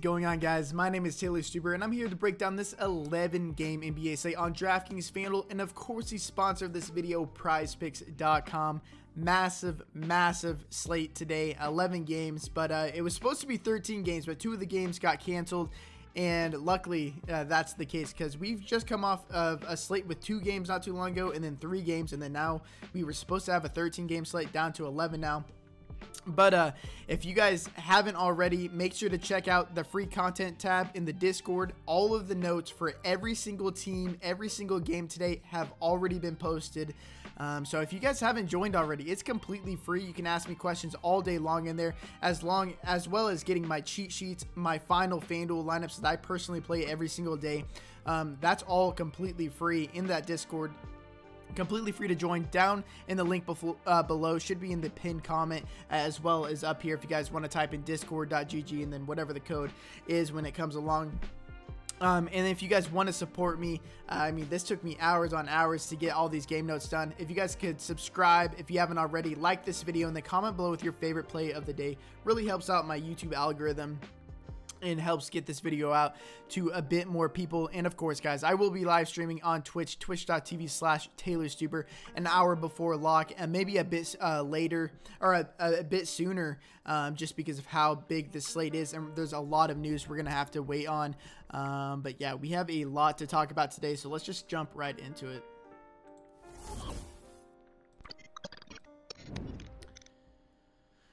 going on, guys? My name is Taylor Stuber, and I'm here to break down this 11-game NBA slate on Draftkings Fanduel, and of course, the sponsor of this video, PrizePicks.com. Massive slate today, 11 games, but it was supposed to be 13 games, but 2 of the games got canceled, and luckily that's the case because we've just come off of a slate with 2 games not too long ago, and then 3 games, and then now we were supposed to have a 13-game slate down to 11 now. But if you guys haven't already, make sure to check out the free content tab in the Discord. All of the notes for every single team, every single game today have already been posted. So if you guys haven't joined already, it's completely free. You can ask me questions all day long in there, as well as getting my cheat sheets, my final FanDuel lineups that I personally play every single day. That's all completely free in that Discord. Completely free to join. Down in the link below, should be in the pinned comment, as well as up here if you guys want to type in discord.gg and then whatever the code is when it comes along. And if you guys want to support me, I mean, this took me hours on hours to get all these game notes done. If you guys could subscribe if you haven't already, like this video, and then comment below with your favorite play of the day. Really helps out my YouTube algorithm and helps get this video out to a bit more people. And of course, guys, I will be live streaming on Twitch, twitch.tv/TaylorStuber, an hour before lock, and maybe a bit later, or a bit sooner, just because of how big this slate is, and there's a lot of news we're gonna have to wait on. But yeah, we have a lot to talk about today, so let's just jump right into it.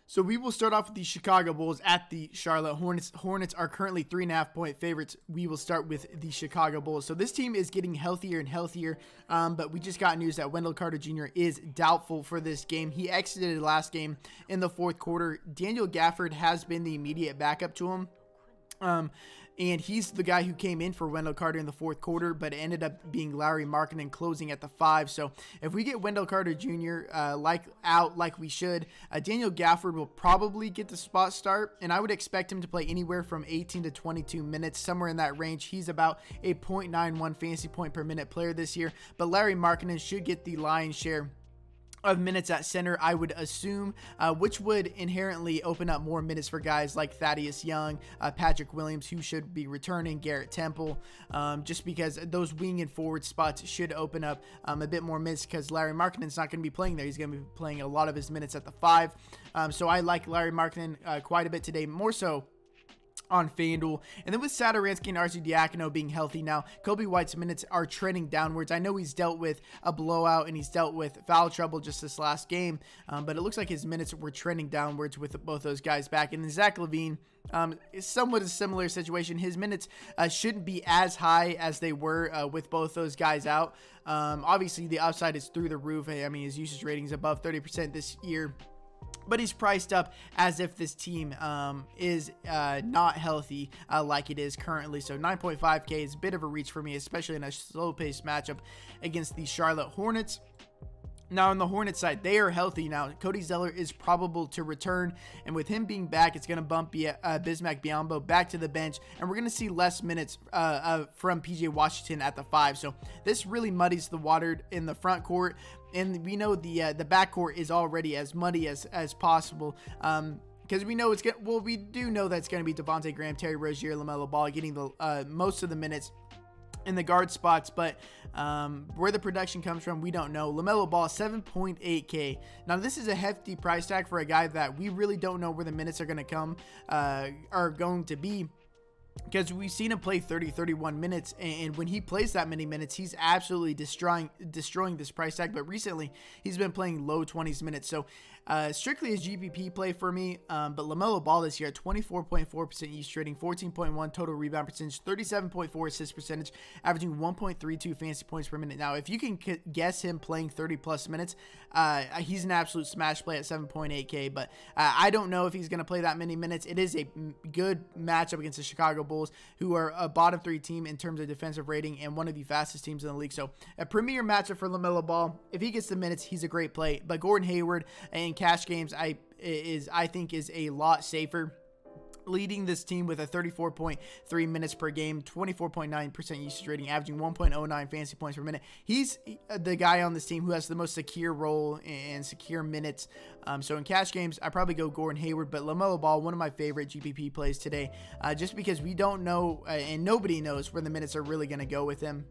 So we will start off with the Chicago Bulls at the Charlotte Hornets. Hornets are currently 3.5-point favorites. We will start with the Chicago Bulls. So this team is getting healthier and healthier, but we just got news that Wendell Carter Jr. is doubtful for this game. He exited last game in the 4th quarter. Daniel Gafford has been the immediate backup to him. And he's the guy who came in for Wendell Carter in the 4th quarter, but it ended up being Lauri Markkanen closing at the 5. So if we get Wendell Carter Jr. Out like we should, Daniel Gafford will probably get the spot start, and I would expect him to play anywhere from 18 to 22 minutes, somewhere in that range. He's about a 0.91 fantasy point per minute player this year, but Lauri Markkanen should get the lion's share of minutes at center, I would assume, which would inherently open up more minutes for guys like Thaddeus Young, Patrick Williams, who should be returning, Garrett Temple, just because those wing and forward spots should open up a bit more minutes, because Lauri Markkanen's not going to be playing there. He's going to be playing a lot of his minutes at the 5. So I like Lauri Markkanen quite a bit today, more so on FanDuel. And then with Satoransky and RC Diacono being healthy now, Kobe White's minutes are trending downwards. I know he's dealt with a blowout and he's dealt with foul trouble just this last game, but it looks like his minutes were trending downwards with both those guys back. And then Zach LaVine is somewhat a similar situation. His minutes shouldn't be as high as they were with both those guys out. Obviously, the upside is through the roof. I mean, his usage rating is above 30% this year, but he's priced up as if this team is not healthy like it is currently. So 9.5K is a bit of a reach for me, especially in a slow-paced matchup against the Charlotte Hornets. Now, on the Hornets side, they are healthy now. Cody Zeller is probable to return, and with him being back, it's going to bump Bismack Biyombo back to the bench, and we're going to see less minutes from PJ Washington at the 5. So this really muddies the water in the front court, and we know the back court is already as muddy as possible. Because we know we do know that it's going to be Devontae Graham, Terry Rozier, LaMelo Ball getting the most of the minutes in the guard spots, but where the production comes from, we don't know. LaMelo Ball, 7.8K. Now, this is a hefty price tag for a guy that we really don't know where the minutes are going to be. Because we've seen him play 30-31 minutes, and when he plays that many minutes, he's absolutely destroying this price tag. But recently, he's been playing low 20s minutes, so strictly a GPP play for me. But LaMelo Ball this year at 24.4% usage rating, 14.1 total rebound percentage, 37.4 assist percentage, averaging 1.32 fantasy points per minute. Now, if you can guess him playing 30+ minutes, he's an absolute smash play at 7.8K. But I don't know if he's going to play that many minutes. It is a good matchup against the Chicago Bulls, who are a bottom 3 team in terms of defensive rating and one of the fastest teams in the league. So a premier matchup for LaMelo Ball. If he gets the minutes, he's a great play. But Gordon Hayward in cash games, I think is a lot safer. leading this team with a 34.3 minutes per game, 24.9% usage rating, averaging 1.09 fantasy points per minute. He's the guy on this team who has the most secure role and secure minutes. So in cash games, I probably go Gordon Hayward, but LaMelo Ball, one of my favorite GPP plays today, just because we don't know and nobody knows where the minutes are really going to go with him.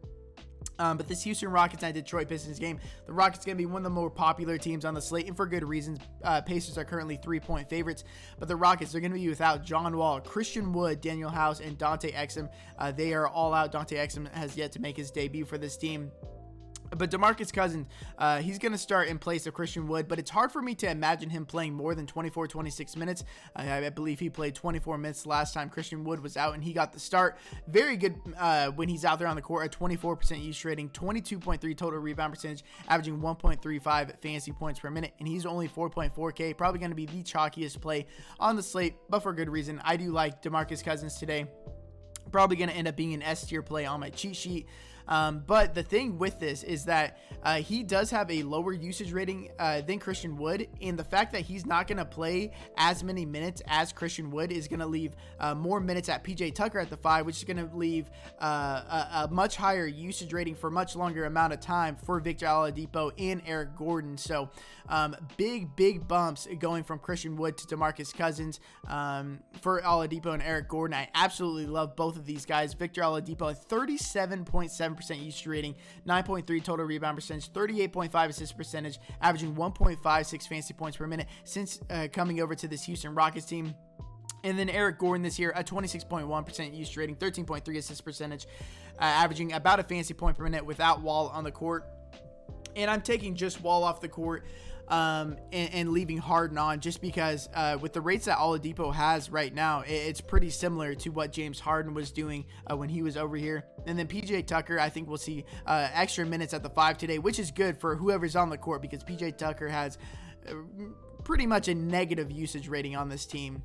But this Houston Rockets and Detroit Pistons game, the Rockets going to be one of the more popular teams on the slate, and for good reasons. Pacers are currently 3-point favorites, but the Rockets are going to be without John Wall, Christian Wood, Daniel House, and Dante Exum. They are all out. Dante Exum has yet to make his debut for this team. But DeMarcus Cousins, he's going to start in place of Christian Wood, but it's hard for me to imagine him playing more than 26 minutes. I believe he played 24 minutes last time Christian Wood was out, and he got the start. Very good when he's out there on the court, at 24% use rating, 22.3 total rebound percentage, averaging 1.35 fantasy points per minute, and he's only 4.4K. Probably going to be the chalkiest play on the slate, but for good reason. I do like DeMarcus Cousins today. Probably going to end up being an S tier play on my cheat sheet. But the thing with this is that he does have a lower usage rating than Christian Wood, and the fact that he's not going to play as many minutes as Christian Wood is going to leave more minutes at PJ Tucker at the 5, which is going to leave a much higher usage rating for a much longer amount of time for Victor Oladipo and Eric Gordon. So big bumps going from Christian Wood to DeMarcus Cousins for Oladipo and Eric Gordon. I absolutely love both of these guys. Victor Oladipo at 37.7% usage rating, 9.3 total rebound percentage, 38.5 assist percentage, averaging 1.56 fantasy points per minute since coming over to this Houston Rockets team. And then Eric Gordon this year, a 26.1% usage rating, 13.3 assist percentage, averaging about a fantasy point per minute without Wall on the court. And I'm taking just Wall off the court and leaving Harden on, just because with the rates that Oladipo has right now, it's pretty similar to what James Harden was doing when he was over here. And then PJ Tucker, I think we'll see extra minutes at the 5 today, which is good for whoever's on the court, because PJ Tucker has pretty much a negative usage rating on this team.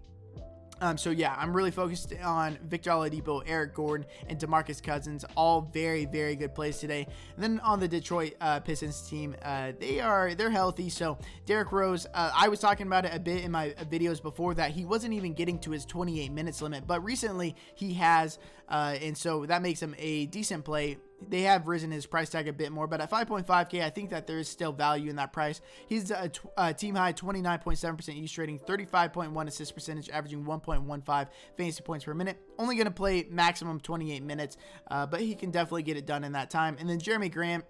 So yeah, I'm really focused on Victor Oladipo, Eric Gordon, and DeMarcus Cousins. All very good plays today. And then on the Detroit Pistons team, they're healthy. So Derrick Rose, I was talking about it a bit in my videos before that he wasn't even getting to his 28 minutes limit, but recently he has, and so that makes him a decent play. They have risen his price tag a bit more, but at 5.5K, I think that there is still value in that price. He's a team high 29.7% use rating, 35.1 assist percentage, averaging 1.15 fantasy points per minute. Only going to play maximum 28 minutes, but he can definitely get it done in that time. And then Jeremy Grant,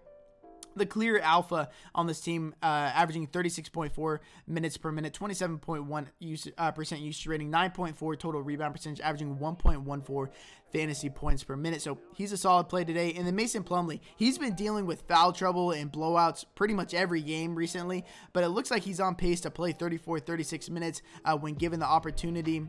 the clear alpha on this team, averaging 36.4 minutes per minute, 27.1% usage rating, 9.4 total rebound percentage, averaging 1.14 fantasy points per minute. So he's a solid play today. And then Mason Plumlee, he's been dealing with foul trouble and blowouts pretty much every game recently, but it looks like he's on pace to play 36 minutes when given the opportunity.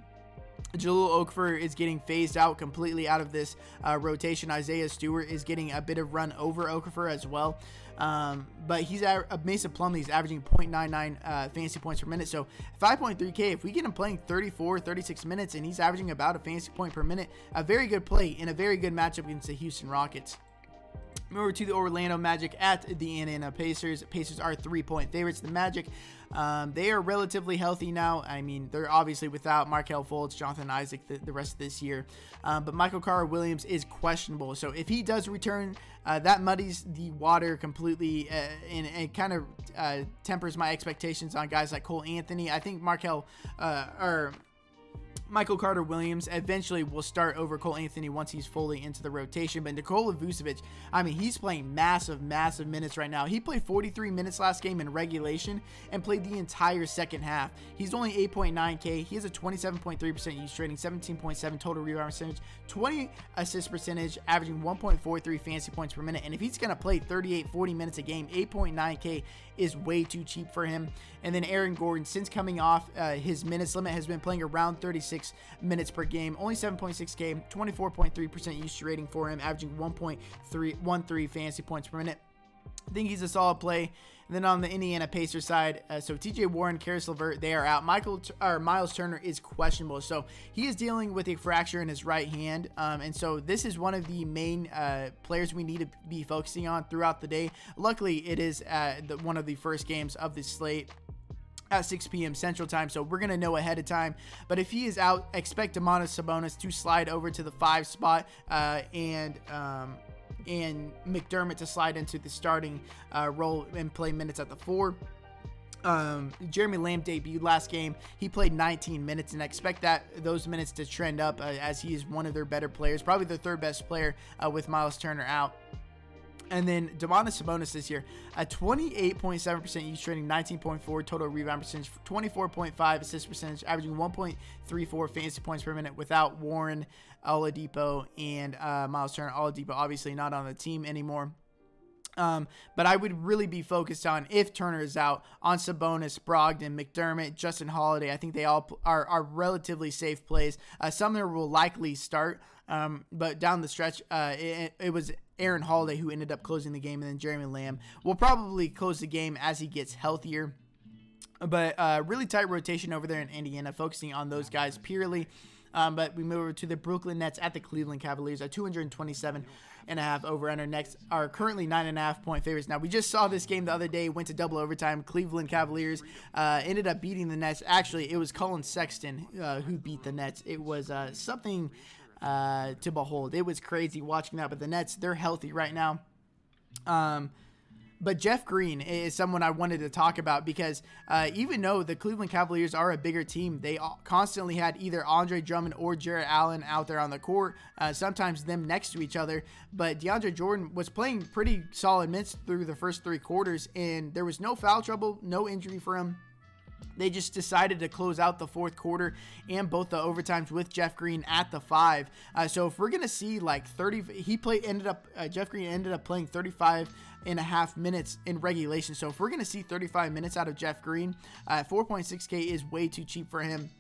Jahlil Okafor is getting phased out completely out of this rotation. Isaiah Stewart is getting a bit of run over Okafor as well. But he's Mason Plumlee is averaging 0.99 fantasy points per minute. So 5.3K, if we get him playing 36 minutes and he's averaging about a fantasy point per minute, a very good play in a very good matchup against the Houston Rockets. Over to the Orlando Magic at the Indiana Pacers. Pacers are 3-point favorites. The Magic, they are relatively healthy now. I mean, they're obviously without Markelle Fultz, Jonathan Isaac the rest of this year. But Michael Carter-Williams is questionable. So if he does return, that muddies the water completely and kind of tempers my expectations on guys like Cole Anthony. I think Michael Carter-Williams eventually will start over Cole Anthony once he's fully into the rotation. But Nikola Vucevic, I mean, he's playing massive minutes right now. He played 43 minutes last game in regulation and played the entire second half. He's only 8.9K. He has a 27.3% use rating, 17.7 total rebound percentage, 20 assist percentage, averaging 1.43 fantasy points per minute. And if he's going to play 40 minutes a game, 8.9K is way too cheap for him. And then Aaron Gordon, since coming off his minutes limit, has been playing around 36 minutes per game, only 7.6K, 24.3% usage rating for him, averaging 1.13 fantasy points per minute. I think he's a solid play. And then on the Indiana Pacers side, so TJ Warren, Karis LeVert, they are out. Miles Turner is questionable. So he is dealing with a fracture in his right hand. And so this is one of the main players we need to be focusing on throughout the day. Luckily, it is one of the first games of the slate. at 6 p.m. Central Time, so we're going to know ahead of time. But if he is out, expect Domantas Sabonis to slide over to the 5 spot and McDermott to slide into the starting role and play minutes at the 4. Jeremy Lamb debuted last game. He played 19 minutes, and I expect those minutes to trend up as he is one of their better players, probably their 3rd best player with Miles Turner out. And then Domantas Sabonis this year, a 28.7% use trading, 19.4 total rebound percentage, 24.5 assist percentage, averaging 1.34 fantasy points per minute without Warren, Oladipo, and Miles Turner. Oladipo obviously not on the team anymore. But I would really be focused on, if Turner is out, on Sabonis, Brogdon, McDermott, Justin Holiday. I think they all are relatively safe plays. Sumner will likely start, but down the stretch, it was Aaron Holiday who ended up closing the game, and then Jeremy Lamb will probably close the game as he gets healthier. But really tight rotation over there in Indiana, focusing on those guys purely. But we move over to the Brooklyn Nets at the Cleveland Cavaliers at 227.5 over-under. Next are currently 9.5 point favorites. Now, we just saw this game the other day, went to double overtime. Cleveland Cavaliers ended up beating the Nets. Actually, it was Colin Sexton who beat the Nets. It was something to behold. It was crazy watching that. But the Nets, they're healthy right now. But Jeff Green is someone I wanted to talk about because even though the Cleveland Cavaliers are a bigger team, they constantly had either Andre Drummond or Jarrett Allen out there on the court, sometimes them next to each other. But DeAndre Jordan was playing pretty solid minutes through the first 3 quarters, and there was no foul trouble, no injury for him. They just decided to close out the 4th quarter and both the overtimes with Jeff Green at the 5. So if we're going to see like 30, Jeff Green ended up playing 35.5 minutes in regulation. So if we're going to see 35 minutes out of Jeff Green, 4.6K is way too cheap for him.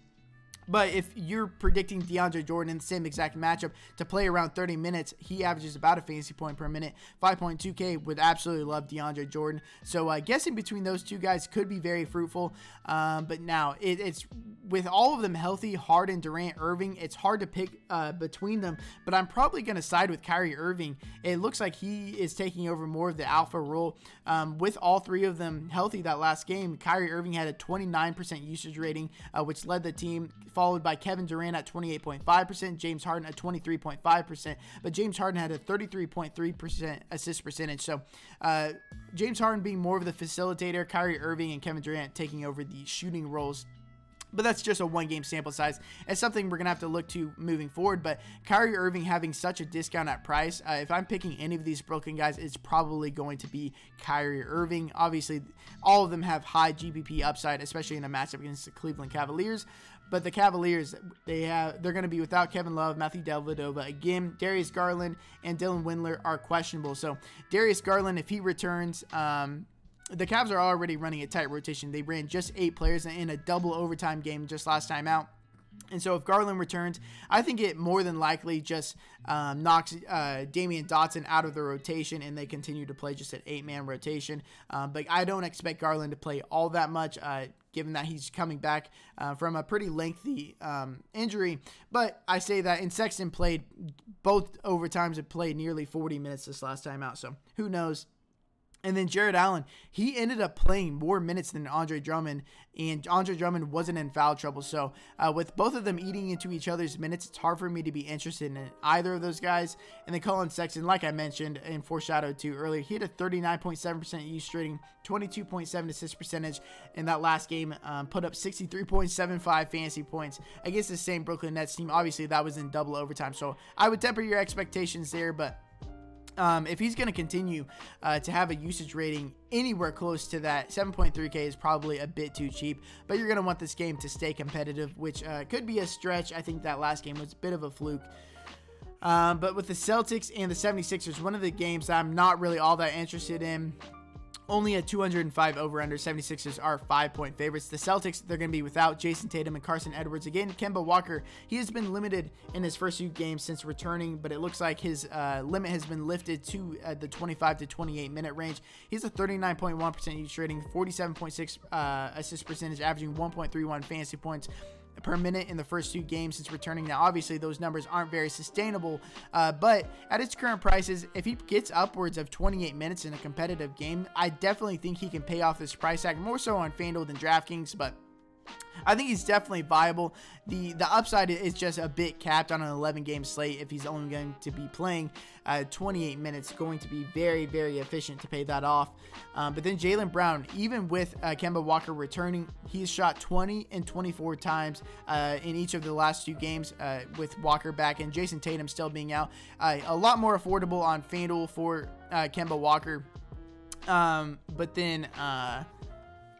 But if you're predicting DeAndre Jordan in the same exact matchup to play around 30 minutes, he averages about a fantasy point per minute, 5.2K. Would absolutely love DeAndre Jordan. So guessing between those two guys could be very fruitful. But now it's with all of them healthy, Harden, Durant, Irving, it's hard to pick between them. But I'm probably going to side with Kyrie Irving. It looks like he is taking over more of the alpha role. With all 3 of them healthy that last game, Kyrie Irving had a 29% usage rating, which led the team, followed by Kevin Durant at 28.5%, James Harden at 23.5%, but James Harden had a 33.3% assist percentage. So James Harden being more of the facilitator, Kyrie Irving and Kevin Durant taking over the shooting roles. But that's just a 1-game sample size. It's something we're going to have to look to moving forward. But Kyrie Irving having such a discount at price, if I'm picking any of these Brooklyn guys, it's probably going to be Kyrie Irving. Obviously, all of them have high GPP upside, especially in a matchup against the Cleveland Cavaliers. But the Cavaliers, they're going to be without Kevin Love, Matthew Dellavedova again. Darius Garland and Dylan Windler are questionable. So Darius Garland, if he returns, the Cavs are already running a tight rotation. They ran just 8 players in a double overtime game just last time out. And so if Garland returns, I think it more than likely just knocks Damian Dotson out of the rotation, and they continue to play just an 8-man rotation. But I don't expect Garland to play all that much, given that he's coming back from a pretty lengthy injury. But I say that, and Sexton played both overtimes and played nearly 40 minutes this last time out. So who knows? And then Jarrett Allen, he ended up playing more minutes than Andre Drummond, and Andre Drummond wasn't in foul trouble. So with both of them eating into each other's minutes, it's hard for me to be interested in either of those guys. And then Colin Sexton, like I mentioned and foreshadowed to earlier, he had a 39.7% use rating, 22.7 assist percentage in that last game, put up 63.75 fantasy points against the same Brooklyn Nets team. Obviously, that was in double overtime, so I would temper your expectations there, but if he's going to continue to have a usage rating anywhere close to that, 7.3K is probably a bit too cheap. But you're going to want this game to stay competitive, which could be a stretch. I think that last game was a bit of a fluke. But with the Celtics and the 76ers, one of the games that I'm not really all that interested in. Only a 205 over-under. 76ers are 5-point favorites. The Celtics, they're going to be without Jason Tatum and Carson Edwards. Again, Kemba Walker, he has been limited in his first few games since returning, but it looks like his limit has been lifted to the 25 to 28 minute range. He's a 39.1% use rating, 47.6 assist percentage, averaging 1.31 fantasy points. per minute in the first 2 games since returning. Now, obviously, those numbers aren't very sustainable, but at its current prices, if he gets upwards of 28 minutes in a competitive game, I definitely think he can pay off this price tag, more so on FanDuel than DraftKings, but I think he's definitely viable. The upside is just a bit capped on an 11-game slate if he's only going to be playing 28 minutes, going to be very, very efficient to pay that off. But then Jaylen Brown, even with Kemba Walker returning, he's shot 20 and 24 times in each of the last 2 games with Walker back and Jason Tatum still being out. A lot more affordable on FanDuel for Kemba Walker. But then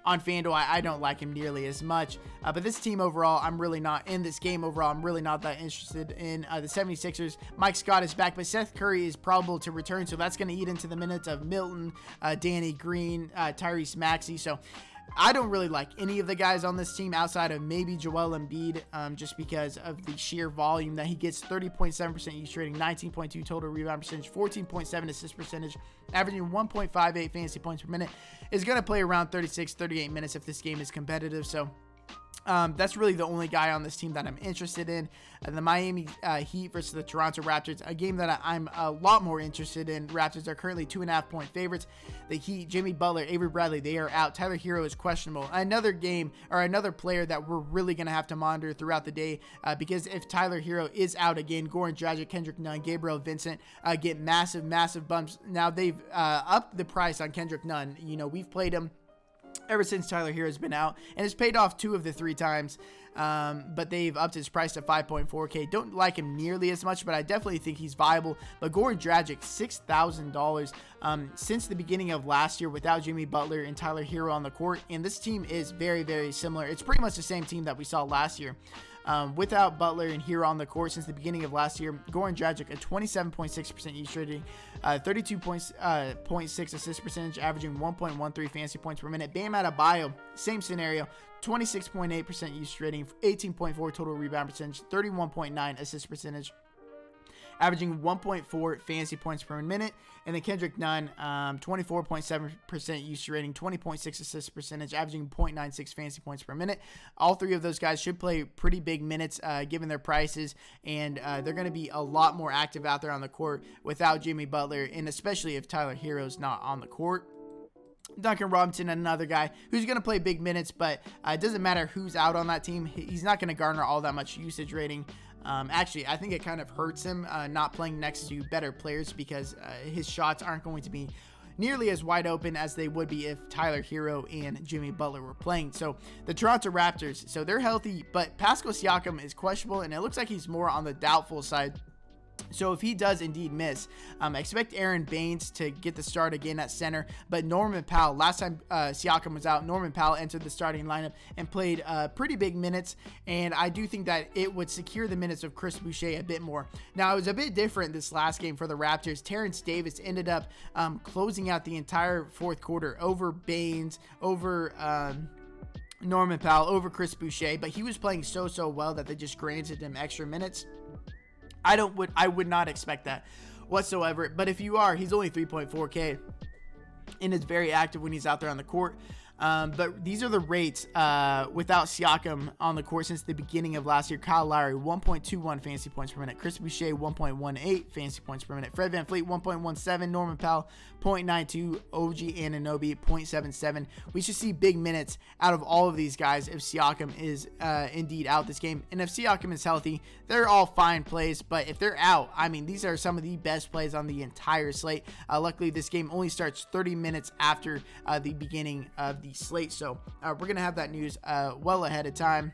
on FanDuel, I don't like him nearly as much. But this team overall, I'm really not in this game overall. I'm really not that interested in the 76ers. Mike Scott is back, but Seth Curry is probable to return, so that's going to eat into the minutes of Milton, Danny Green, Tyrese Maxey. So I don't really like any of the guys on this team outside of maybe Joel Embiid, just because of the sheer volume that he gets. 30.7% use rating, 19.2 total rebound percentage, 14.7 assist percentage, averaging 1.58 fantasy points per minute. Is going to play around 36, 38 minutes if this game is competitive. So that's really the only guy on this team that I'm interested in. The Miami Heat versus the Toronto Raptors, a game that I'm a lot more interested in. Raptors are currently 2.5-point favorites. The Heat, Jimmy Butler, Avery Bradley, they are out. Tyler Hero is questionable. Another game or another player that we're really going to have to monitor throughout the day, because if Tyler Hero is out again, Goran Dragic, Kendrick Nunn, Gabriel Vincent get massive bumps. Now they've upped the price on Kendrick Nunn. You know, we've played him ever since Tyler Hero has been out, and it's paid off 2 of the 3 times, but they've upped his price to $5.4K. Don't like him nearly as much, but I definitely think he's viable. But Goran Dragic, $6,000 since the beginning of last year without Jimmy Butler and Tyler Hero on the court, and this team is very, very similar. It's pretty much the same team that we saw last year. Without Butler and Hero on the court since the beginning of last year, Goran Dragic, a 27.6% use rating, 32.6 assist percentage, averaging 1.13 fantasy points per minute. Bam Adebayo, same scenario, 26.8% use rating, 18.4 total rebound percentage, 31.9 assist percentage, averaging 1.4 fantasy points per minute. And then Kendrick Nunn, 24.7% use rating, 20.6 assist percentage, averaging 0.96 fantasy points per minute. All 3 of those guys should play pretty big minutes given their prices, and they're going to be a lot more active out there on the court without Jimmy Butler, and especially if Tyler Hero's not on the court. Duncan Robinson, another guy who's going to play big minutes, but it doesn't matter who's out on that team. He's not going to garner all that much usage rating. Actually, I think it kind of hurts him not playing next to better players, because his shots aren't going to be nearly as wide open as they would be if Tyler Hero and Jimmy Butler were playing. So the Toronto Raptors, so they're healthy, but Pascal Siakam is questionable, and it looks like he's more on the doubtful side. So if he does indeed miss, expect Aaron Baines to get the start again at center. But Norman Powell, last time Siakam was out, Norman Powell entered the starting lineup and played pretty big minutes. And I do think that it would secure the minutes of Chris Boucher a bit more. Now, it was a bit different this last game for the Raptors. Terrence Davis ended up closing out the entire 4th quarter over Baines, over Norman Powell, over Chris Boucher. But he was playing so well that they just granted him extra minutes. I would not expect that whatsoever. But if you are, he's only 3.4K and is very active when he's out there on the court. But these are the rates without Siakam on the court since the beginning of last year. Kyle Lowry, 1.21 fantasy points per minute. Chris Boucher, 1.18 fantasy points per minute. Fred VanVleet, 1.17. Norman Powell, 0.92. OG Anunoby, 0.77. We should see big minutes out of all of these guys if Siakam is indeed out this game. And if Siakam is healthy, they're all fine plays. But if they're out, I mean, these are some of the best plays on the entire slate. Luckily, this game only starts 30 minutes after the beginning of the slate, so we're gonna have that news well ahead of time,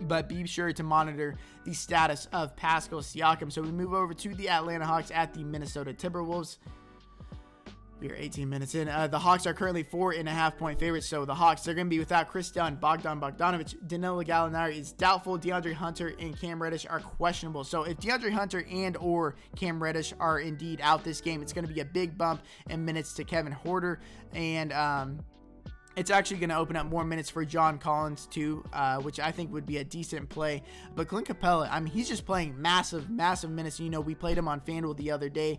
but be sure to monitor the status of Pascal Siakam. So we move over to the Atlanta Hawks at the Minnesota Timberwolves. We are 18 minutes in. The Hawks are currently 4.5-point favorites. So the Hawks, they're going to be without Chris Dunn, Bogdan Bogdanovic, Danilo Gallinari is doubtful. DeAndre Hunter and Cam Reddish are questionable. So if DeAndre Hunter and or Cam Reddish are indeed out this game, it's going to be a big bump in minutes to Kevin Huerter and It's actually going to open up more minutes for John Collins too, which I think would be a decent play. But Clint Capella, I mean, he's just playing massive minutes. You know, we played him on FanDuel the other day.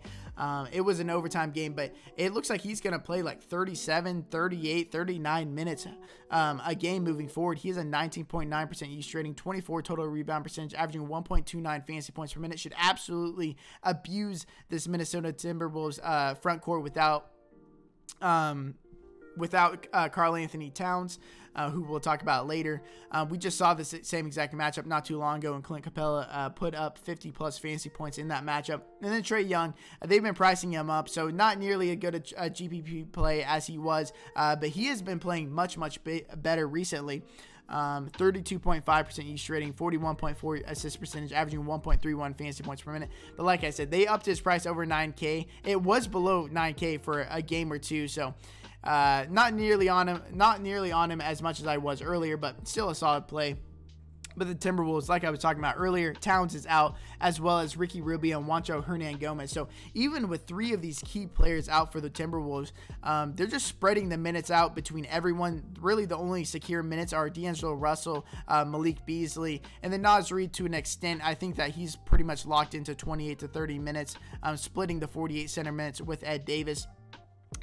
It was an overtime game, but it looks like he's going to play like 37, 38, 39 minutes a game moving forward. He has a 19.9% use rating, 24 total rebound percentage, averaging 1.29 fantasy points per minute. Should absolutely abuse this Minnesota Timberwolves front court without Karl Anthony Towns, who we'll talk about later. We just saw this same exact matchup not too long ago, and Clint Capella put up 50-plus fantasy points in that matchup. And then Trae Young, they've been pricing him up, so not nearly as good a GPP play as he was, but he has been playing much better recently. 32.5% use rating, 41.4 assist percentage, averaging 1.31 fantasy points per minute. But like I said, they upped his price over 9K. It was below 9K for a game or two, so not nearly on him as much as I was earlier, but still a solid play. But the Timberwolves, like I was talking about earlier, Towns is out, as well as Ricky Rubio and Juancho Hernan-Gomez. So even with 3 of these key players out for the Timberwolves, they're just spreading the minutes out between everyone. Really, the only secure minutes are D'Angelo Russell, Malik Beasley, and then Naz Reid to an extent. I think that he's pretty much locked into 28 to 30 minutes, splitting the 48 center minutes with Ed Davis,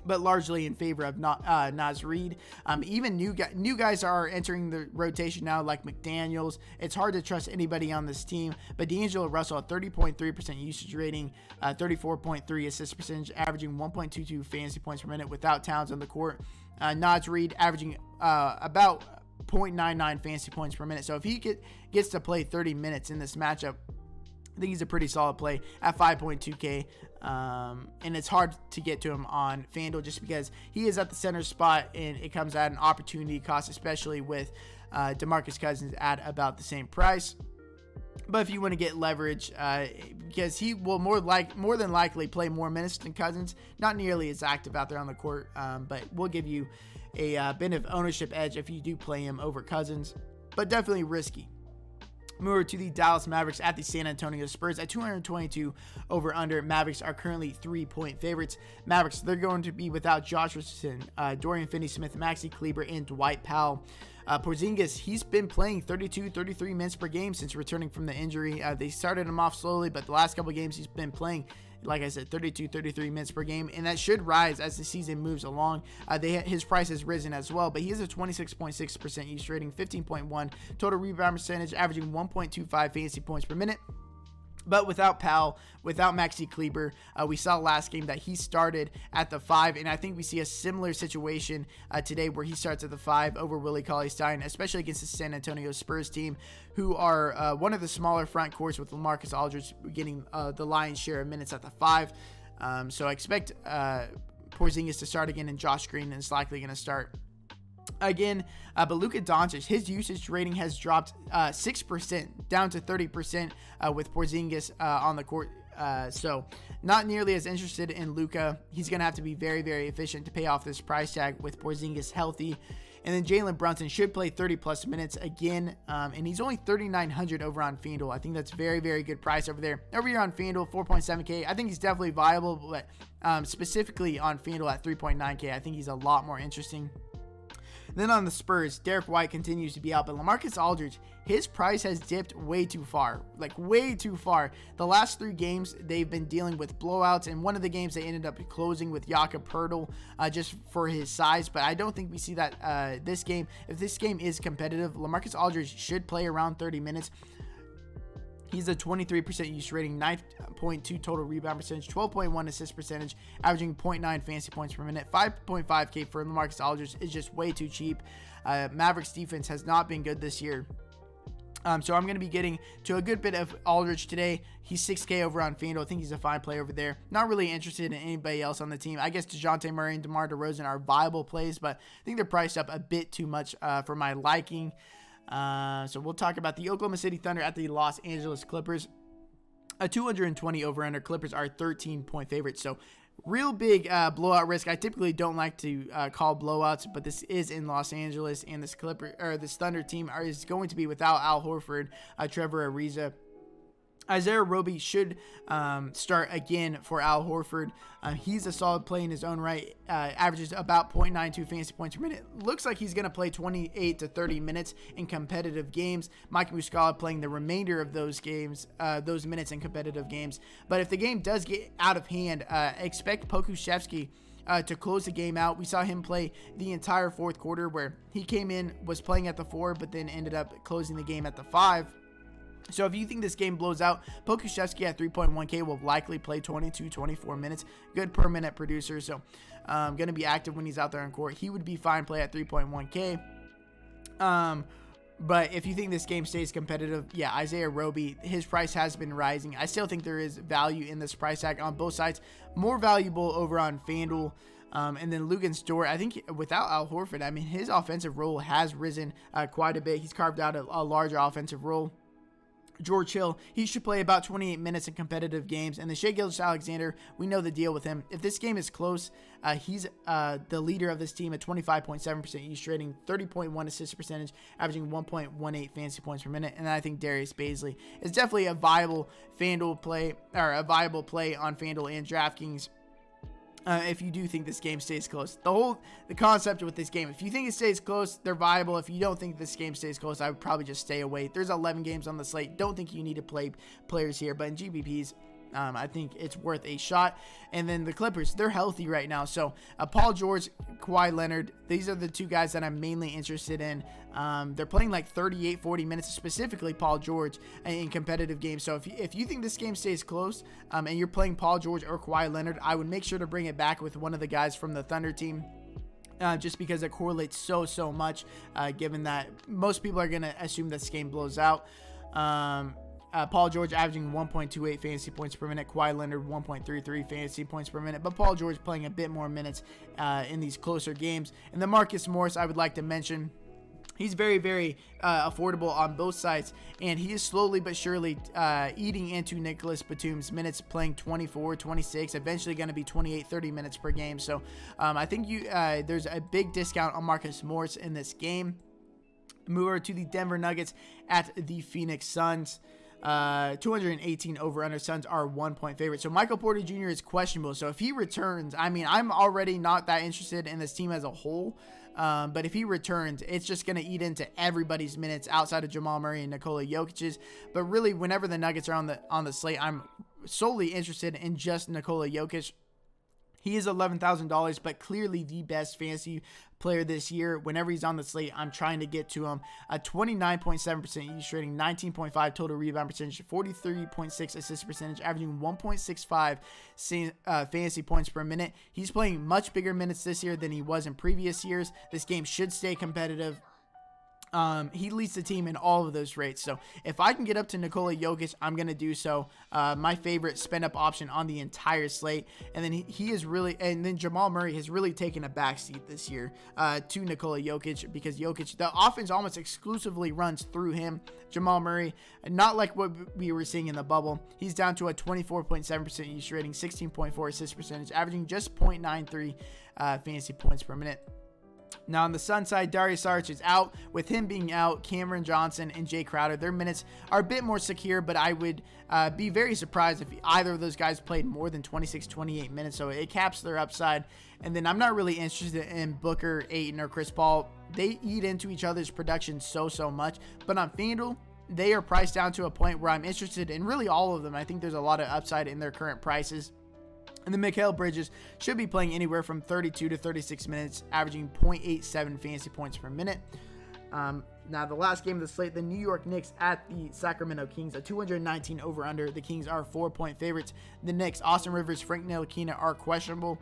but largely in favor of Naz Reid. Even new guys are entering the rotation now, like McDaniels. It's hard to trust anybody on this team, but D'Angelo Russell at 30.3% usage rating, 34.3 assist percentage, averaging 1.22 fantasy points per minute without Towns on the court. Naz Reid averaging about 0.99 fantasy points per minute. So if he gets to play 30 minutes in this matchup, I think he's a pretty solid play at 5.2K. And it's hard to get to him on FanDuel just because he is at the center spot and it comes at an opportunity cost, especially with DeMarcus Cousins at about the same price. But if you want to get leverage, because he will more than likely play more minutes than Cousins, not nearly as active out there on the court, but will give you a bit of ownership edge if you do play him over Cousins, but definitely risky. Move over to the Dallas Mavericks at the San Antonio Spurs at 222 over under. Mavericks are currently 3-point favorites. Mavericks, they're going to be without Josh Richardson, Dorian Finney-Smith, Maxi Kleber, and Dwight Powell. Porzingis, he's been playing 33 minutes per game since returning from the injury. They started him off slowly, but the last couple of games he's been playing, like I said, 33 minutes per game, and that should rise as the season moves along. His price has risen as well, but he has a 26.6% use rating, 15.1 total rebound percentage, averaging 1.25 fantasy points per minute. But without Powell, without Maxi Kleber, we saw last game that he started at the 5, and I think we see a similar situation today where he starts at the 5 over Willie Cauley-Stein, especially against the San Antonio Spurs team, who are one of the smaller front courts with LaMarcus Aldridge getting the lion's share of minutes at the 5. So I expect Porzingis to start again, and Josh Green is likely going to start again, but Luka Doncic, his usage rating has dropped 6% down to 30% with Porzingis on the court. So not nearly as interested in Luka. He's going to have to be very efficient to pay off this price tag with Porzingis healthy. And then Jalen Brunson should play 30-plus minutes again, and he's only 3,900 over on FanDuel. I think that's very good price over there. Over here on FanDuel, 4.7K. I think he's definitely viable, but specifically on FanDuel at 3.9K, I think he's a lot more interesting. Then on the Spurs, Derek White continues to be out, but LaMarcus Aldridge, his price has dipped way too far, way too far. The last 3 games, they've been dealing with blowouts, and one of the games they ended up closing with Jakob Poeltl just for his size, but I don't think we see that this game. If this game is competitive, LaMarcus Aldridge should play around 30 minutes. He's a 23% use rating, 9.2 total rebound percentage, 12.1 assist percentage, averaging 0.9 fantasy points per minute. 5.5K for LaMarcus Aldridge is just way too cheap. Mavericks defense has not been good this year. So I'm going to be getting to a good bit of Aldridge today. He's 6K over on FanDuel. I think he's a fine play over there. Not really interested in anybody else on the team. I guess DeJounte Murray and DeMar DeRozan are viable plays, but I think they're priced up a bit too much for my liking. So we'll talk about the Oklahoma City Thunder at the Los Angeles Clippers. A 220 over under. Clippers are 13-point favorites. So real big blowout risk. I typically don't like to call blowouts, but this is in Los Angeles, and this Thunder team is going to be without Al Horford, Trevor Ariza, Isaiah Roby should start again for Al Horford. He's a solid play in his own right. Averages about 0.92 fantasy points per minute. Looks like he's going to play 28 to 30 minutes in competitive games. Mike Muscala playing the remainder of those games, those minutes in competitive games. But if the game does get out of hand, expect Pokusevski to close the game out. We saw him play the entire fourth quarter where he came in, was playing at the 4, but then ended up closing the game at the 5. So if you think this game blows out, Pokusevski at 3.1K will likely play 22-24 minutes. Good per minute producer, so going to be active when he's out there on court. He would be fine play at 3.1K. But if you think this game stays competitive, yeah, Isaiah Roby, his price has been rising. I still think there is value in this price tag on both sides. More valuable over on FanDuel. And then Luguentz Dort, I think without Al Horford, I mean, his offensive role has risen quite a bit. He's carved out a larger offensive role. George Hill, he should play about 28 minutes in competitive games. And the Shai Gilgeous-Alexander, we know the deal with him. If this game is close, he's the leader of this team at 25.7% use rating, 30.1 assist percentage, averaging 1.18 fantasy points per minute. And then I think Darius Bazley is definitely a viable FanDuel play, or a viable play on FanDuel and DraftKings. If you do think this game stays close. The concept with this game, if you think it stays close, they're viable. If you don't think this game stays close, I would probably just stay away. There's 11 games on the slate. Don't think you need to play players here, but in GPPs, I think it's worth a shot. And then the Clippers, they're healthy right now. So Paul George, Kawhi Leonard, these are the two guys that I'm mainly interested in. They're playing like 38, 40 minutes, specifically Paul George in competitive games. So if you think this game stays close and you're playing Paul George or Kawhi Leonard, I would make sure to bring it back with one of the guys from the Thunder team. Just because it correlates so much, given that most people are going to assume this game blows out. Paul George averaging 1.28 fantasy points per minute. Kawhi Leonard 1.33 fantasy points per minute. But Paul George playing a bit more minutes in these closer games. And then Marcus Morris, I would like to mention. He's very affordable on both sides, and he is slowly but surely eating into Nicholas Batum's minutes, playing 24, 26, eventually going to be 28, 30 minutes per game. So I think there's a big discount on Marcus Morris in this game. Move over to the Denver Nuggets at the Phoenix Suns. 218 over-under. Suns are 1-point favorite. So Michael Porter Jr. is questionable. So if he returns, I mean, I'm already not that interested in this team as a whole. But if he returns, it's just going to eat into everybody's minutes outside of Jamal Murray and Nikola Jokic's. But really, whenever the Nuggets are on the slate, I'm solely interested in just Nikola Jokic. He is $11,000, but clearly the best fantasy player this year. Whenever he's on the slate, I'm trying to get to him. A 29.7% use rating, 19.5 total rebound percentage, 43.6 assist percentage, averaging 1.65 fantasy points per minute. He's playing much bigger minutes this year than he was in previous years. This game should stay competitive. He leads the team in all of those rates. So if I can get up to Nikola Jokic, I'm going to do so. My favorite spend up option on the entire slate. And then he is really, and then Jamal Murray has really taken a backseat this year to Nikola Jokic, because Jokic, the offense almost exclusively runs through him. Jamal Murray, not like what we were seeing in the bubble. He's down to a 24.7% use rating, 16.4 assist percentage, averaging just 0.93 fantasy points per minute. Now on the Sun side, Darius Saric is out. With him being out, Cameron Johnson and Jay Crowder, their minutes are a bit more secure, but I would be very surprised if either of those guys played more than 26, 28 minutes, so it caps their upside. And then I'm not really interested in Booker, Ayton, or Chris Paul. They eat into each other's production so much, but on FanDuel, they are priced down to a point where I'm interested in really all of them. I think there's a lot of upside in their current prices. And then Mikal Bridges should be playing anywhere from 32 to 36 minutes, averaging 0.87 fantasy points per minute. Now, the last game of the slate, the New York Knicks at the Sacramento Kings, a 219 over-under. The Kings are 4-point favorites. The Knicks, Austin Rivers, Frank Ntilikina are questionable.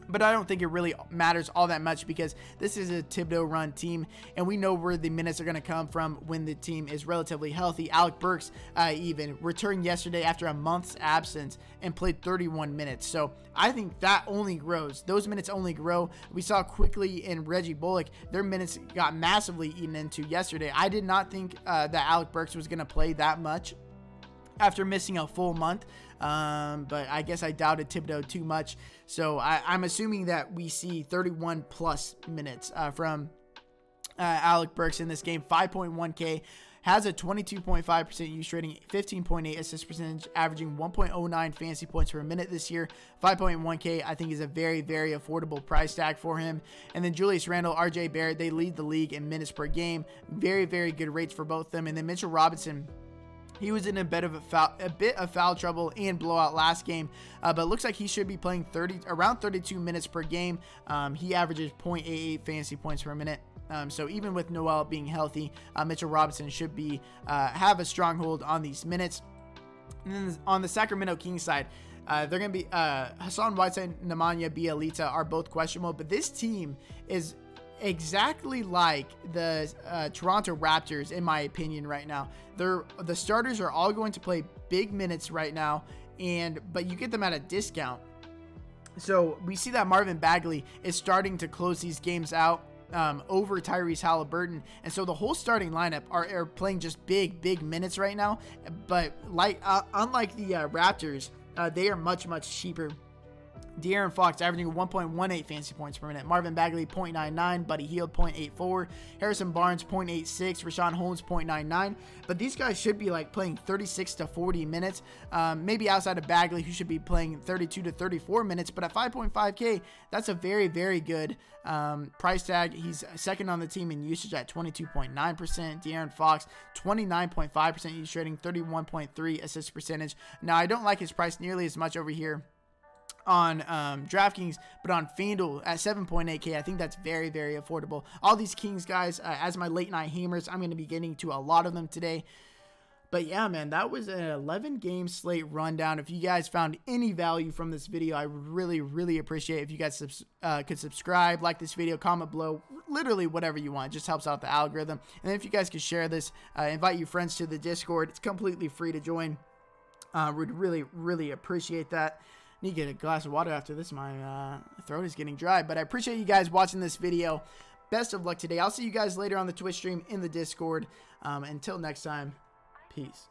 But I don't think it really matters all that much, because this is a Thibodeau-run team, and we know where the minutes are going to come from when the team is relatively healthy. Alec Burks even returned yesterday after a month's absence and played 31 minutes. So I think that only grows. Those minutes only grow. We saw quickly in Reggie Bullock, their minutes got massively eaten into yesterday. I did not think that Alec Burks was going to play that much after missing a full month. But I guess I doubted Thibodeau too much. So I'm assuming that we see 31 plus minutes from Alec Burks in this game. 5.1K has a 22.5% use rating, 15.8 assist percentage, averaging 1.09 fantasy points per minute this year. 5.1K, I think, is a very, very affordable price tag for him. And then Julius Randle, RJ Barrett, they lead the league in minutes per game. Very, very good rates for both of them. And then Mitchell Robinson, he was in a bit of foul trouble and blowout last game, but it looks like he should be playing around 32 minutes per game. He averages 0.88 fantasy points per minute. So even with Noel being healthy, Mitchell Robinson should be have a stronghold on these minutes. And then on the Sacramento Kings side, they're going to be Hassan Whiteside, Nemanja Bjelica are both questionable, but this team is exactly like the Toronto Raptors, in my opinion, right now. The starters are all going to play big minutes right now, but you get them at a discount. So we see that Marvin Bagley is starting to close these games out over Tyrese Halliburton, and so the whole starting lineup are playing just big minutes right now. But unlike the Raptors, they are much cheaper. De'Aaron Fox averaging 1.18 fantasy points per minute. Marvin Bagley 0.99. Buddy Hield 0.84. Harrison Barnes 0.86. Rashawn Holmes 0.99. But these guys should be like playing 36 to 40 minutes. Maybe outside of Bagley, who should be playing 32 to 34 minutes. But at 5.5K, that's a very, very good price tag. He's second on the team in usage at 22.9%. De'Aaron Fox 29.5% use rating, 31.3 assist percentage. Now, I don't like his price nearly as much over here on Draftkings, but on Fanduel at 7.8K, I think that's very, very affordable. All these Kings guys, as my late night hammers, I'm going to be getting to a lot of them today. But yeah, man, that was an 11-game slate rundown. If you guys found any value from this video, I would really appreciate it if you guys could subscribe, like this video, comment below, literally whatever you want. It just helps out the algorithm. And then if you guys could share this, invite your friends to the Discord. It's completely free to join. Would really appreciate that. Need to get a glass of water after this. My throat is getting dry. But I appreciate you guys watching this video. Best of luck today. I'll see you guys later on the Twitch stream, in the Discord. Until next time, peace.